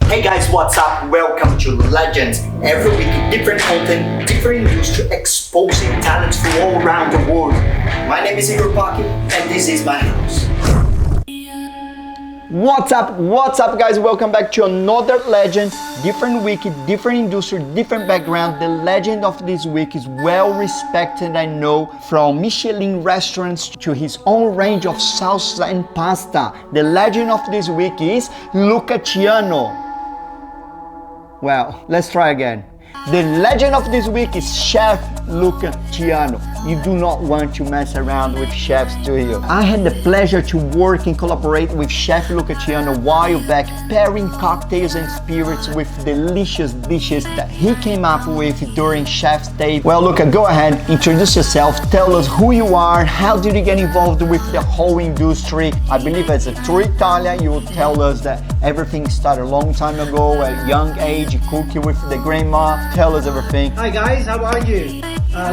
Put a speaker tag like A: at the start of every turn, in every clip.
A: Hey guys, what's up? Welcome to Legends. Every week, different content, different industry, exposing talents from all around the world. My name is Igor Pachi, and this is my house. What's up guys? Welcome back to another Legends. Different week, different industry, different background. The legend of this week is well respected, I know, from Michelin restaurants to his own range of salsa and pasta. The legend of this week is Luca Ciano. Well, let's try again. The legend of this week is Chef Luca Ciano. You do not want to mess around with chefs, do you? I had the pleasure to work and collaborate with Chef Luca Ciano a while back, pairing cocktails and spirits with delicious dishes that he came up with during Chef's Day. Well, Luca, go ahead, introduce yourself, tell us who you are, how did you get involved with the whole industry? I believe as a true Italian, you will tell us that everything started a long time ago, at a young age, cooking with the grandma. Tell us everything.
B: Hi guys, how are you?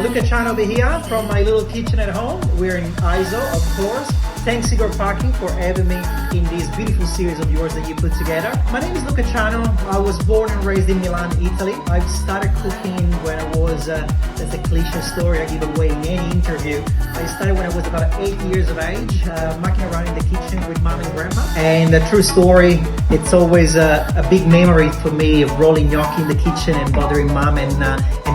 B: Luca Ciano over here from my little kitchen at home. We're in ISO, of course. Thanks Igor Pachi for having me in this beautiful series of yours that you put together. My name is Luca Ciano. I was born and raised in Milan, Italy. I started cooking when I was, that's a cliche story I give away in any interview. I started when I was about 8 years of age, mucking around in the kitchen with mom and grandma. And a true story, it's always a big memory for me of rolling gnocchi in the kitchen and bothering mom and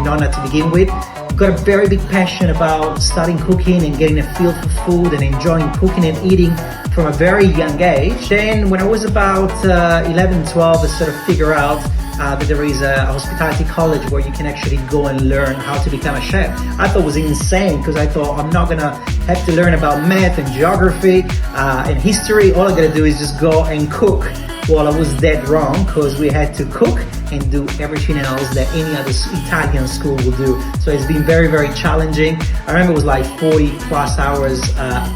B: nonna to begin with. Got a very big passion about starting cooking and getting a feel for food and enjoying cooking and eating from a very young age. Then when I was about 11, 12, I sort of figure out that there is a hospitality college where you can actually go and learn how to become a chef. I thought it was insane because I thought I'm not gonna have to learn about math and geography and history. All I gotta do is just go and cook. Well, I was dead wrong because we had to cook and do everything else that any other Italian school would do. So it's been very, very challenging. I remember it was like 40 plus hours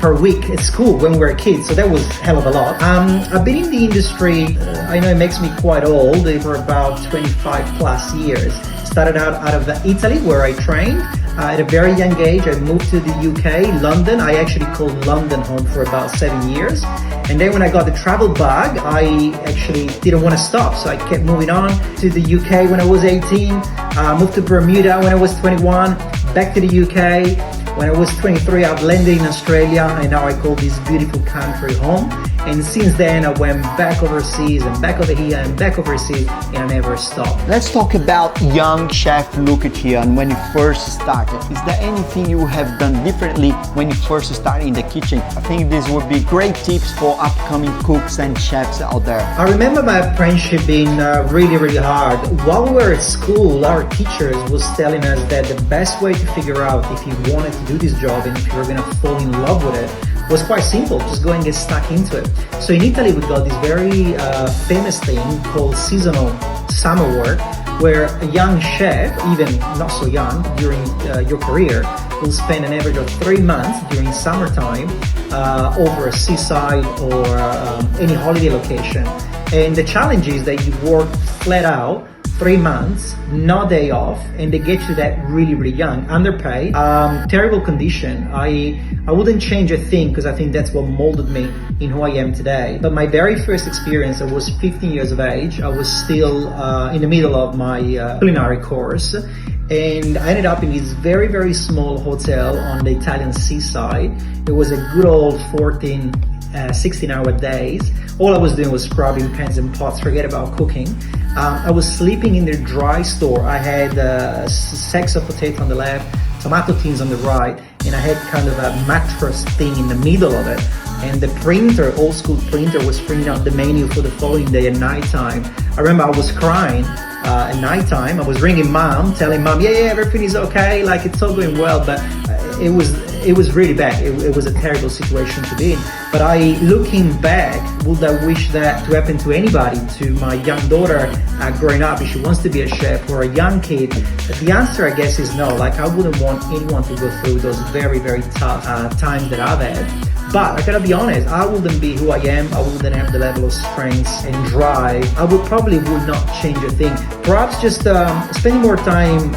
B: per week at school when we were kids. So that was a hell of a lot. I've been in the industry, I know it makes me quite old, for about 25 plus years. Started out of Italy where I trained. At a very young age, I moved to the UK, London. I actually called London home for about 7 years. And then when I got the travel bug, I actually didn't want to stop. So I kept moving on to the UK when I was 18, moved to Bermuda when I was 21, back to the UK. When I was 23, I landed in Australia, and now I call this beautiful country home. And since then, I went back overseas and back over here and back overseas, and I never stopped.
A: Let's talk about young Chef Luca Ciano when you first started. Is there anything you have done differently when you first started in the kitchen? I think this would be great tips for upcoming cooks and chefs out there.
B: I remember my apprenticeship being really, really hard. While we were at school, our teachers was telling us that the best way to figure out if you wanted to do this job and if you were gonna fall in love with it was quite simple, just go and get stuck into it. So in Italy, we got this very famous thing called seasonal summer work, where a young chef, even not so young, during your career, will spend an average of 3 months during summertime over a seaside or any holiday location. And the challenge is that you work flat out 3 months, no day off, and they get you that really, really young, underpaid, terrible condition. I wouldn't change a thing because I think that's what molded me in who I am today. But my very first experience, I was 15 years of age. I was still in the middle of my culinary course. And I ended up in this very, very small hotel on the Italian seaside. It was a good old 16-hour days. All I was doing was scrubbing pans and pots, forget about cooking. I was sleeping in the dry store. I had sacks of potato on the left, tomato tins on the right, and I had kind of a mattress thing in the middle of it. And the printer, old school printer, was printing out the menu for the following day at nighttime. I remember I was crying at nighttime. I was ringing mom, telling mom, yeah, everything is okay, like it's all going well, but it was really bad. It was a terrible situation to be in. But looking back, would I wish that to happen to anybody, to my young daughter growing up, if she wants to be a chef, or a young kid? The answer, I guess, is no. Like, I wouldn't want anyone to go through those very, very tough times that I've had. But I gotta be honest, I wouldn't be who I am. I wouldn't have the level of strength and drive. I would not change a thing. Perhaps just spending more time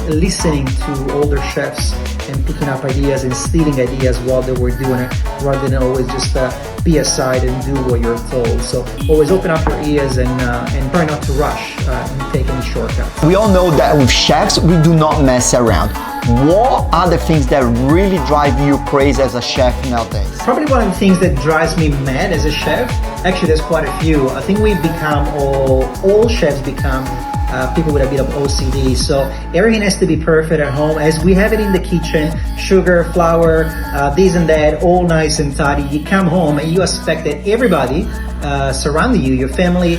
B: listening to older chefs and picking up ideas and stealing ideas while they were doing it, rather than always just be aside and do what you're told. So always open up your ears and try not to rush and take any shortcuts.
A: We all know that with chefs, we do not mess around. What are the things that really drive you crazy as a chef nowadays?
B: Probably one of the things that drives me mad as a chef, actually there's quite a few. I think we've become, all chefs become people with a bit of OCD. So everything has to be perfect at home as we have it in the kitchen, sugar, flour, this and that, all nice and tidy. You come home and you expect that everybody surrounding you, your family,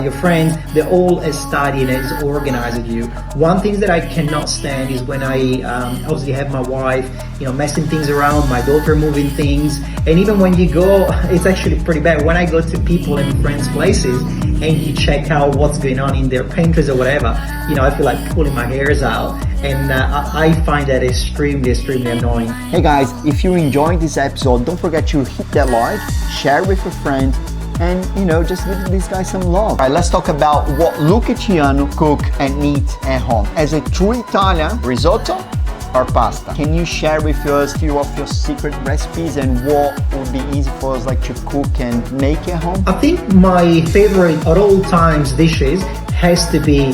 B: your friends, they're all as tidy and as organized as you. One thing that I cannot stand is when I obviously have my wife, messing things around, my daughter moving things, and even when you go, it's actually pretty bad. When I go to people and friends' places and you check out what's going on in their pantries or whatever, I feel like pulling my hairs out, and I find that extremely, extremely annoying.
A: Hey guys, if you're enjoying this episode, don't forget to hit that like, share with your friends, and just give this guy some love. All right, let's talk about what Luca Ciano cook and eat at home. As a true Italian, risotto or pasta? Can you share with us a few of your secret recipes and what would be easy for us to cook and make at home?
B: I think my favorite at all times dishes has to be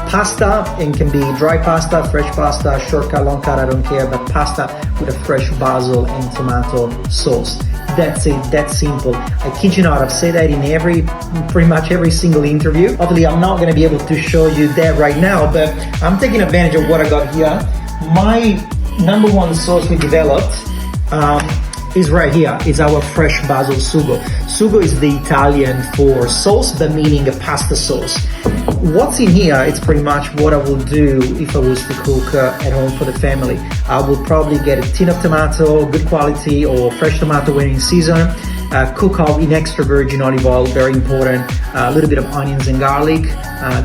B: pasta, and can be dry pasta, fresh pasta, short cut, long cut, I don't care, but pasta with a fresh basil and tomato sauce. That's it, that's simple. I kid you not, I've said that in pretty much every single interview. Obviously, I'm not gonna be able to show you that right now, but I'm taking advantage of what I got here. My number one sauce we developed is right here. It's our fresh basil sugo. Sugo is the Italian for sauce, but meaning a pasta sauce. What's in here, it's pretty much what I would do if I was to cook at home for the family. I would probably get a tin of tomato, good quality, or fresh tomato when in season. Cook up in extra virgin olive oil, very important. A little bit of onions and garlic,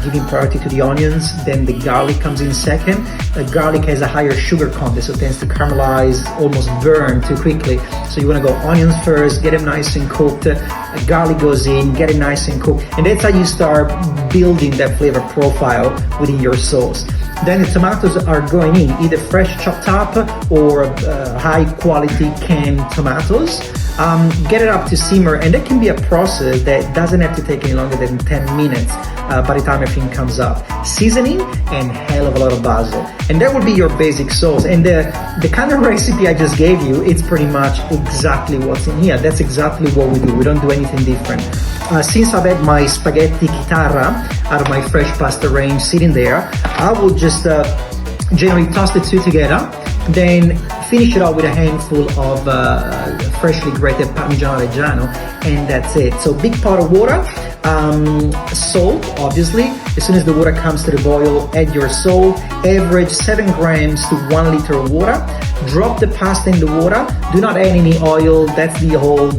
B: giving priority to the onions. Then the garlic comes in second. The garlic has a higher sugar content, so it tends to caramelize, almost burn too quickly. So you want to go onions first, get them nice and cooked. Garlic goes in, get it nice and cooked. And that's how you start building that flavor profile within your sauce. Then the tomatoes are going in, either fresh chopped up or high quality canned tomatoes. Get it up to simmer, and that can be a process that doesn't have to take any longer than 10 minutes by the time everything comes up. Seasoning and hell of a lot of basil. And that would be your basic sauce. And the kind of recipe I just gave you, it's pretty much exactly what's in here. That's exactly what we do. We don't do anything different. Since I've had my spaghetti chitarra out of my fresh pasta range sitting there, I will just generally toss the two together, then finish it off with a handful of freshly grated Parmigiano Reggiano, and that's it. So big pot of water, salt, obviously. As soon as the water comes to the boil, add your salt, average 7 grams to 1 liter of water. Drop the pasta in the water. Do not add any oil. That's the whole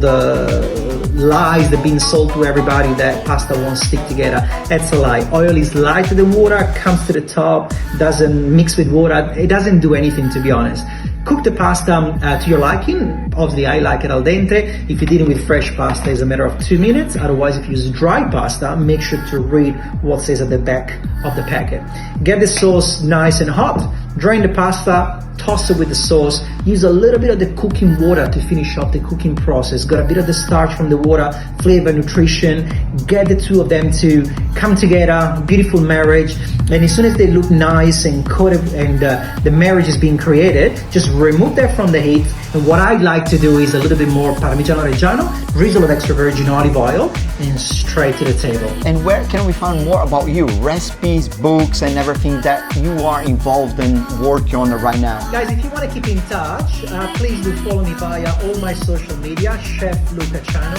B: lies that being sold to everybody that pasta won't stick together. That's a lie. Oil is lighter than water, comes to the top, doesn't mix with water. It doesn't do anything, to be honest. Cook the pasta to your liking. Obviously, I like it al dente. If you're dealing with fresh pasta, it's a matter of 2 minutes. Otherwise, if you use dry pasta, make sure to read what says at the back of the packet. Get the sauce nice and hot. Drain the pasta, toss it with the sauce. Use a little bit of the cooking water to finish off the cooking process. Got a bit of the starch from the water, flavor, nutrition. Get the two of them to come together, beautiful marriage. And as soon as they look nice and coated and the marriage is being created, just remove that from the heat. And what I like to do is a little bit more Parmigiano Reggiano, drizzle of extra virgin olive oil, and straight to the table.
A: And where can we find more about you? Recipes, books, and everything that you are involved in working on right now.
B: Guys, if you want to keep in touch, please do follow me via all my social media, Chef Luca Ciano,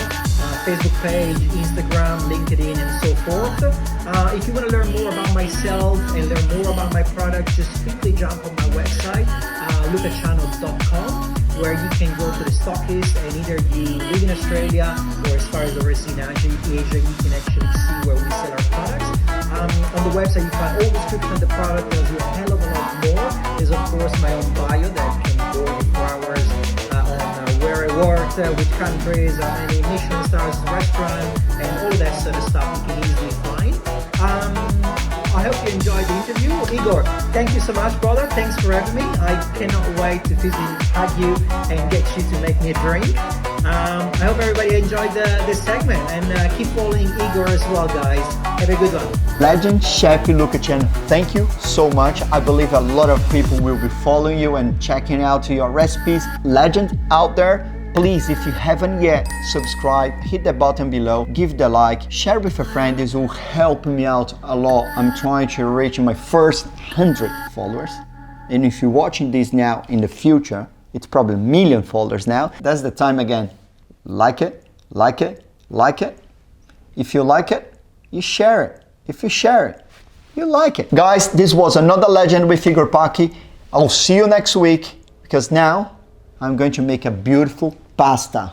B: Facebook page, Instagram, LinkedIn, and so forth. If you want to learn more about myself and learn more about my products, just quickly jump on my website, lucachano.com, where you can go to the stockist, and either you live in Australia or as far as the rest in Asia, you can actually see where we sell our products. On the website, you find all description of the product. There's a hell of a lot more. There's of course my own bio that can go for hours on where I worked, which countries, any Michelin stars restaurant, and all that sort of stuff you can easily find. I hope you enjoyed the interview, Igor, thank you so much, brother. Thanks for having me. I cannot wait to physically hug you and get you to make me a drink. I hope everybody enjoyed this segment, and keep following Igor as well, guys. Have a good one.
A: Legend Chef Luca Ciano, thank you so much. I believe a lot of people will be following you and checking out your recipes. Legend out there, please, if you haven't yet, subscribe, hit the button below, give the like, share with a friend. This will help me out a lot. I'm trying to reach my first 100 followers. And if you're watching this now in the future, it's probably 1 million followers now. That's the time again. Like it, like it, like it. If you like it, you share it. If you share it, you like it. Guys, this was another Legend with Igor Pachi. I'll see you next week, because now I'm going to make a beautiful pasta.